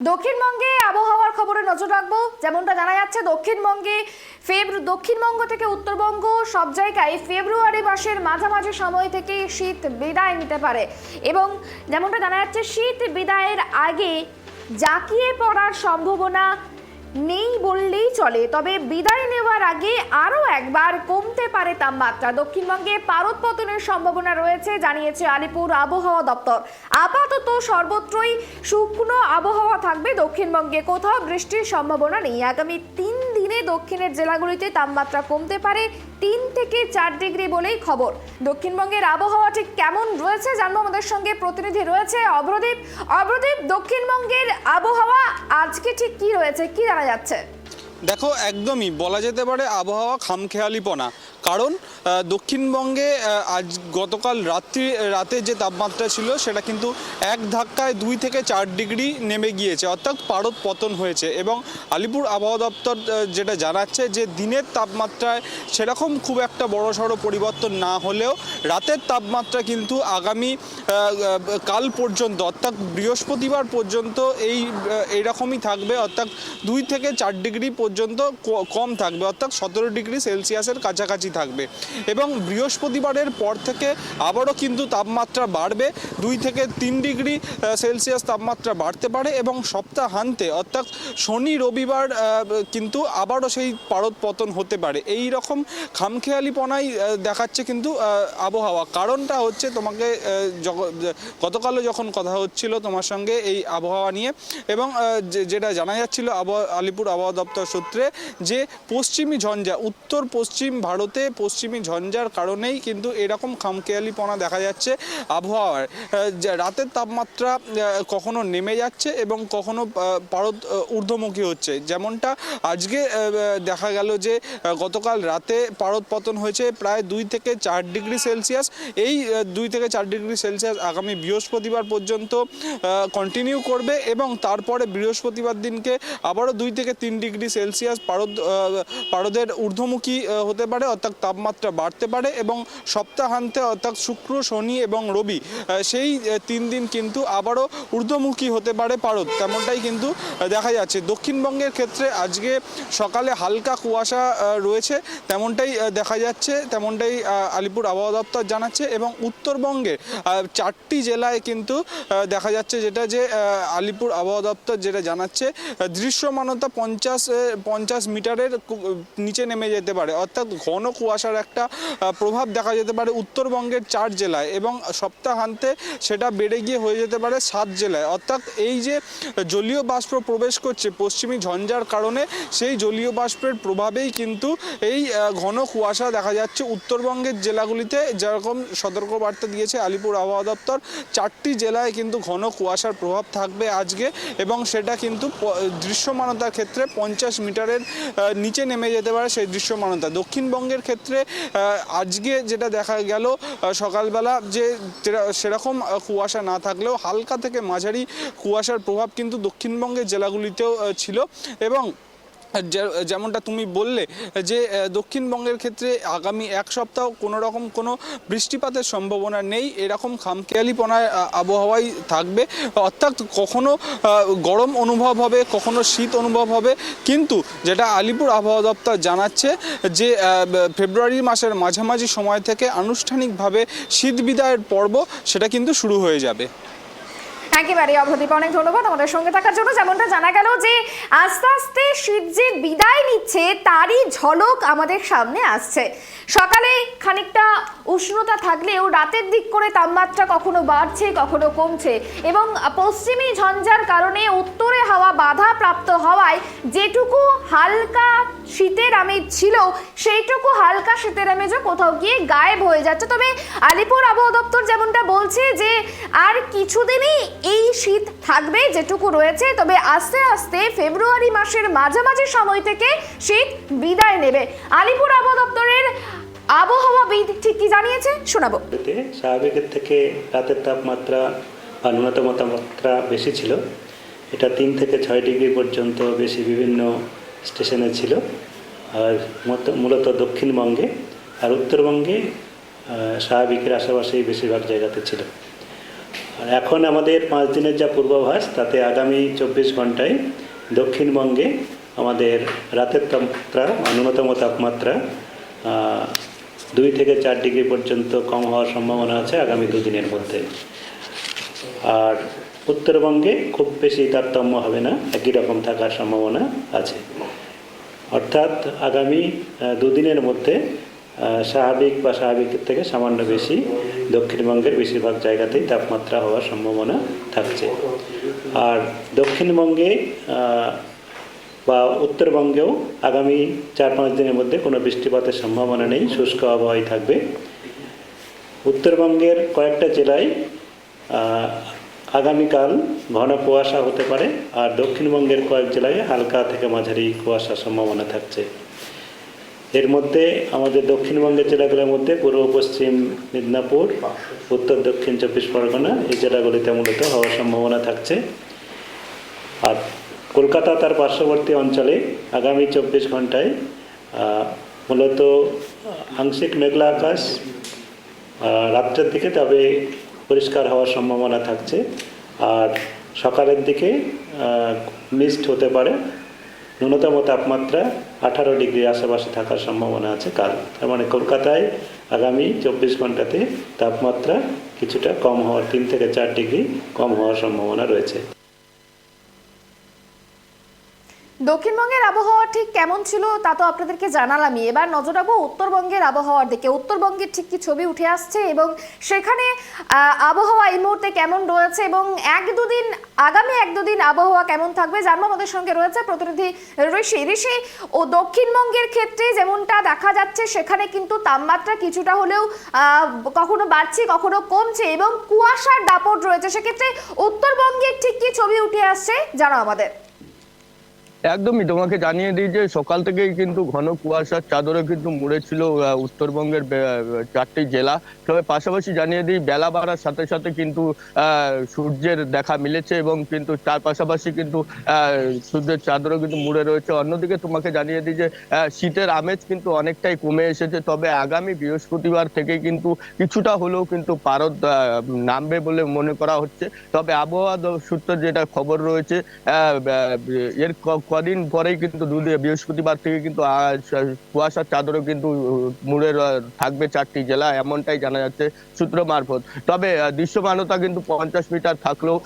দক্ষিণবঙ্গে আবহাওয়ার খবরে নজর রাখবো। যেমনটা জানা যাচ্ছে দক্ষিণবঙ্গ থেকে উত্তরবঙ্গ সব জায়গায় ফেব্রুয়ারি মাসের মাঝামাঝি সময় থেকে শীত বিদায় নিতে পারে এবং যেমনটা জানা যাচ্ছে শীত বিদায়ের আগে জাঁকিয়ে পড়ার সম্ভাবনা নেই বললেই চলে। তবে বিদায় নেওয়ার আগে আরো একবার কমতে পারে তাপমাত্রা। দক্ষিণবঙ্গে পারদ পতনের সম্ভাবনা রয়েছে জানিয়েছে আলিপুর আবহাওয়া দপ্তর। আপাতত সর্বত্রই শুকনো আবহাওয়া থাকবে দক্ষিণবঙ্গে, কোথাও বৃষ্টির সম্ভাবনা নেই। আগামী 3 দিনে দক্ষিণের জেলাগুলিতে তাপমাত্রা কমতে পারে 3 থেকে 4 ডিগ্রি বলেই খবর। দক্ষিণবঙ্গের আবহাওয়া ঠিক কেমন রয়েছে জানবো, আমাদের সঙ্গে প্রতিনিধি রয়েছে অভ্রদীপ। দক্ষিণবঙ্গের আবহাওয়া আজকে ঠিক কি রয়েছে, কি জানা যাচ্ছে? দেখো, একদমই বলা যেতে পারে আবহাওয়া খামখেয়ালিপনা। কারণ দক্ষিণবঙ্গে আজ গতকাল রাতে যে তাপমাত্রা ছিল সেটা কিন্তু এক ধাক্কায় 2 থেকে 4 ডিগ্রি নেমে গিয়েছে, অর্থাৎ পারদ পতন হয়েছে। এবং আলিপুর আবহাওয়া দপ্তর যেটা জানাচ্ছে যে দিনের তাপমাত্রায় সেরকম খুব একটা বড়সড় পরিবর্তন না হলেও রাতের তাপমাত্রা কিন্তু আগামী কাল পর্যন্ত অর্থাৎ বৃহস্পতিবার পর্যন্ত এইরকমই থাকবে, অর্থাৎ 2 থেকে 4 ডিগ্রি পর্যন্ত কম থাকবে, অর্থাৎ 17 ডিগ্রি সেলসিয়াসের কাছাকাছি থাকবে। এবং বৃহস্পতিবারের পর থেকে আবারও কিন্তু তাপমাত্রা বাড়বে, 2 থেকে 3 ডিগ্রি সেলসিয়াস তাপমাত্রা বাড়তে পারে। এবং সপ্তাহান্তে অর্থাৎ শনি রবিবার কিন্তু আবারও সেই পারদ পতন হতে পারে। এই রকম খামখেয়ালিপনাই দেখাচ্ছে কিন্তু আবহাওয়া। কারণটা হচ্ছে তোমাকে গতকালও যখন কথা হচ্ছিল তোমার সঙ্গে এই আবহাওয়া নিয়ে, এবং যেটা জানা যাচ্ছিল আলিপুর আবহাওয়া দপ্তর সূত্রে যে পশ্চিমী ঝঞ্ঝা, উত্তর পশ্চিম ভারতে পশ্চিমী ঝঞ্ঝার কারণেই কিন্তু এরকম খামখেয়ালিপনা দেখা যাচ্ছে আবহাওয়ার। রাতের তাপমাত্রা কখনো নেমে যাচ্ছে এবং কখনো পারদ ঊর্ধ্বমুখী হচ্ছে। যেমনটা আজকে দেখা গেল যে গতকাল রাতে পারদ পতন হয়েছে প্রায় 2 থেকে 4 ডিগ্রি সেলসিয়াস। এই 2 থেকে 4 ডিগ্রি সেলসিয়াস আগামী বৃহস্পতিবার পর্যন্ত কন্টিনিউ করবে এবং তারপরে বৃহস্পতিবার দিনকে আবারও 2 থেকে 3 ডিগ্রি সেলসিয়াস পারদের ঊর্ধ্বমুখী হতে পারে, অর্থাৎ তাপমাত্রা বাড়তে পারে। এবং সপ্তাহান্তে অর্থাৎ শুক্র, শনি এবং রবি সেই 3 দিন কিন্তু আবারও ঊর্ধ্বমুখী হতে পারে পারদ, তেমনটাই কিন্তু দেখা যাচ্ছে। দক্ষিণবঙ্গের ক্ষেত্রে আজকে সকালে হালকা কুয়াশা রয়েছে তেমনটাই দেখা যাচ্ছে, তেমনটাই আলিপুর আবহাওয়া দপ্তর জানাচ্ছে। এবং উত্তরবঙ্গের 4টি জেলায় কিন্তু দেখা যাচ্ছে যেটা যে আলিপুর আবহাওয়া দপ্তর যেটা জানাচ্ছে দৃশ্যমানতা 50 মিটারের নিচে নেমে যেতে পারে, অর্থাৎ ঘন কুয়াশার একটা প্রভাব দেখা যেতে পারে উত্তরবঙ্গের 4 জেলায় এবং সপ্তাহান্তে সেটা বেড়ে গিয়ে হয়ে যেতে পারে 7 জেলায়। অর্থাৎ এই যে জলীয় বাষ্প প্রবেশ করছে পশ্চিমী ঝঞ্ঝার কারণে, সেই জলীয় বাষ্পের প্রভাবেই কিন্তু এই ঘন কুয়াশা দেখা যাচ্ছে উত্তরবঙ্গের জেলাগুলিতে। যেরকম সতর্কবার্তা দিয়েছে আলিপুর আবহাওয়া দপ্তর, 4টি জেলায় কিন্তু ঘন কুয়াশার প্রভাব থাকবে আজকে এবং সেটা কিন্তু দৃশ্যমানতার ক্ষেত্রে 50 মিটারের নিচে নেমে যেতে পারে সেই দৃশ্যমানতা। দক্ষিণবঙ্গের ক্ষেত্রে আজকে যেটা দেখা গেল সকালবেলা যে সেরকম কুয়াশা না থাকলেও হালকা থেকে মাঝারি কুয়াশার প্রভাব কিন্তু দক্ষিণবঙ্গের জেলাগুলিতেও ছিল। এবং যেমনটা তুমি বললে যে দক্ষিণবঙ্গের ক্ষেত্রে আগামী 1 সপ্তাহ কোনো বৃষ্টিপাতের সম্ভাবনা নেই, এরকম খামখেয়ালিপনার আবহাওয়াই থাকবে। অর্থাৎ কখনো গরম অনুভব হবে, কখনো শীত অনুভব হবে, কিন্তু যেটা আলিপুর আবহাওয়া দপ্তর জানাচ্ছে যে ফেব্রুয়ারি মাসের মাঝামাঝি সময় থেকে আনুষ্ঠানিকভাবে শীত বিদায়ের পর্ব সেটা কিন্তু শুরু হয়ে যাবে। একেবারে অভ্রদীপ, অনেক ধন্যবাদ আমাদের সঙ্গে থাকার জন্য। যেমনটা জানা গেল যে আস্তে আস্তে শীত যে বিদায় নিচ্ছে তারই ঝলক আমাদের সামনে আসছে। সকালে খানিকটা উষ্ণতা থাকলেও রাতের দিক করে তাপমাত্রা কখনো বাড়ছে কখনো কমছে এবং পশ্চিমী ঝঞ্ঝার কারণে উত্তরে হাওয়া বাধা প্রাপ্ত হওয়ায় যেটুকু হালকা শীতের আমেজ ছিল সেইটুকু হালকা শীতের আমেজও কোথাও গিয়ে গায়েব হয়ে যাচ্ছে। তবে আলিপুর আবহাওয়া দপ্তর যেমনটা বলছে যে আর কিছুদিনই এই শীত থাকবে যেটুকু রয়েছে, তবে আস্তে আস্তে ফেব্রুয়ারি মাসের মাঝামাঝি সময় থেকে শীত বিদায় নেবে। আলিপুর আবহাওয়া দপ্তরের আবহাওয়াবিদ ঠিক কি জানিয়েছে শোনাবো। স্বাভাবিকের থেকে রাতের তাপমাত্রা বা ন্যূনতম তাপমাত্রা বেশি ছিল, এটা 3 থেকে 6 ডিগ্রি পর্যন্ত বেশি বিভিন্ন স্টেশনে ছিল। আর মূলত দক্ষিণবঙ্গে আর উত্তরবঙ্গে স্বাভাবিকের আশেপাশেই বেশিরভাগ জায়গাতে ছিল। আর এখন আমাদের 5 দিনের যা পূর্বাভাস তাতে আগামী 24 ঘন্টায় দক্ষিণবঙ্গে আমাদের রাতের তাপমাত্রা ন্যূনতম তাপমাত্রা 2 থেকে 4 ডিগ্রি পর্যন্ত কম হওয়ার সম্ভাবনা আছে আগামী 2 দিনের মধ্যে। আর উত্তরবঙ্গে খুব বেশি তারতম্য হবে না, একই রকম থাকার সম্ভাবনা আছে। অর্থাৎ আগামী 2 দিনের মধ্যে স্বাভাবিক বা স্বাভাবিকের থেকে সামান্য বেশি দক্ষিণবঙ্গের বেশিরভাগ জায়গাতেই তাপমাত্রা হওয়ার সম্ভাবনা থাকছে। আর দক্ষিণবঙ্গে বা উত্তরবঙ্গেও আগামী 4-5 দিনের মধ্যে কোনো বৃষ্টিপাতের সম্ভাবনা নেই, শুষ্ক আবহাওয়াই থাকবে। উত্তরবঙ্গের কয়েকটা জেলায় আগামীকাল ঘন কুয়াশা হতে পারে, আর দক্ষিণবঙ্গের কয়েক জেলায় হালকা থেকে মাঝারি কুয়াশার সম্ভাবনা থাকছে। এর মধ্যে আমাদের দক্ষিণবঙ্গের জেলাগুলোর মধ্যে পূর্ব পশ্চিম মেদিনীপুর, উত্তর দক্ষিণ 24 পরগনা এই জেলাগুলিতে মূলত হওয়ার সম্ভাবনা থাকছে। আর কলকাতা তার পার্শ্ববর্তী অঞ্চলে আগামী 24 ঘন্টায় মূলত আংশিক মেঘলা আকাশ, রাত্রের দিকে তবে পরিষ্কার হওয়ার সম্ভাবনা থাকছে। আর সকালের দিকে মিস্ট হতে পারে। ন্যূনতম তাপমাত্রা 18 ডিগ্রির আশেপাশে থাকার সম্ভাবনা আছে কাল। তার মানে কলকাতায় আগামী 24 ঘন্টাতে তাপমাত্রা কিছুটা কম হওয়ার 3 থেকে 4 ডিগ্রি কম হওয়ার সম্ভাবনা রয়েছে। দক্ষিণবঙ্গের আবহাওয়া ঠিক কেমন ছিল তা তো আপনাদেরকে জানালামই। এবার নজর রাখবো উত্তরবঙ্গের আবহাওয়ার দিকে। উত্তরবঙ্গের ঠিক কি ছবি উঠে আসছে এবং সেখানে আবহাওয়া এই মুহূর্তে কেমন রয়েছে এবং আগামী 1-2 দিন আবহাওয়া কেমন থাকবে জানবো। আমাদের সঙ্গে রয়েছে প্রতিনিধি ঋষি। ও দক্ষিণবঙ্গের ক্ষেত্রে যেমনটা দেখা যাচ্ছে সেখানে কিন্তু তাপমাত্রা কিছুটা হলেও কখনো বাড়ছে কখনো কমছে এবং কুয়াশার দাপট রয়েছে। সেক্ষেত্রে উত্তরবঙ্গের ঠিক কি ছবি উঠে আসছে জানাও আমাদের। একদমই তোমাকে জানিয়ে দিই যে সকাল থেকেই কিন্তু ঘন কুয়াশার চাদরে কিন্তু মুড়েছিল উত্তরবঙ্গের 4টি জেলা। তবে পাশাপাশি জানিয়ে দিই বেলা বাড়ার সাথে সাথে কিন্তু সূর্যের দেখা মিলেছে এবং কিন্তু তার পাশাপাশি কিন্তু সূর্যের চাদরও কিন্তু মুড়ে রয়েছে। অন্যদিকে তোমাকে জানিয়ে দিই যে শীতের আমেজ কিন্তু অনেকটাই কমে এসেছে। তবে আগামী বৃহস্পতিবার থেকে কিন্তু কিছুটা হলেও কিন্তু পারদ নামবে বলে মনে করা হচ্ছে। তবে আবহাওয়া সূত্রে যেটা খবর রয়েছে এর কদিন পরেই কিন্তু বৃহস্পতিবার থেকে কিন্তু কুয়াশার চাদরও কিন্তু মুড়ে থাকবে 4টি জেলা, এমনটাই জানা যাচ্ছে সূত্র মারফত। তবে দৃশ্যমানতা কিন্তু 50 মিটার থাকলেও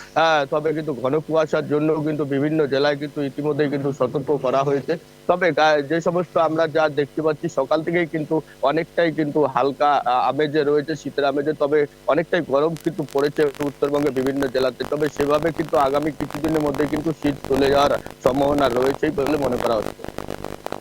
তবে কিন্তু ঘন কুয়াশার জন্য কিন্তু বিভিন্ন জেলায় কিন্তু ইতিমধ্যেই কিন্তু সতর্ক করা হয়েছে। তবে যে সমস্ত আমরা যা দেখতে পাচ্ছি সকাল থেকেই কিন্তু অনেকটাই কিন্তু হালকা আমেজে রয়েছে, শীতের আমেজে। তবে অনেকটাই গরম কিন্তু পড়েছে উত্তরবঙ্গের বিভিন্ন জেলাতে। তবে সেভাবে কিন্তু আগামী কিছুদিনের মধ্যে কিন্তু শীত চলে যাওয়ার সম্ভাবনা রয়েছেই বলে মনে করা হচ্ছে।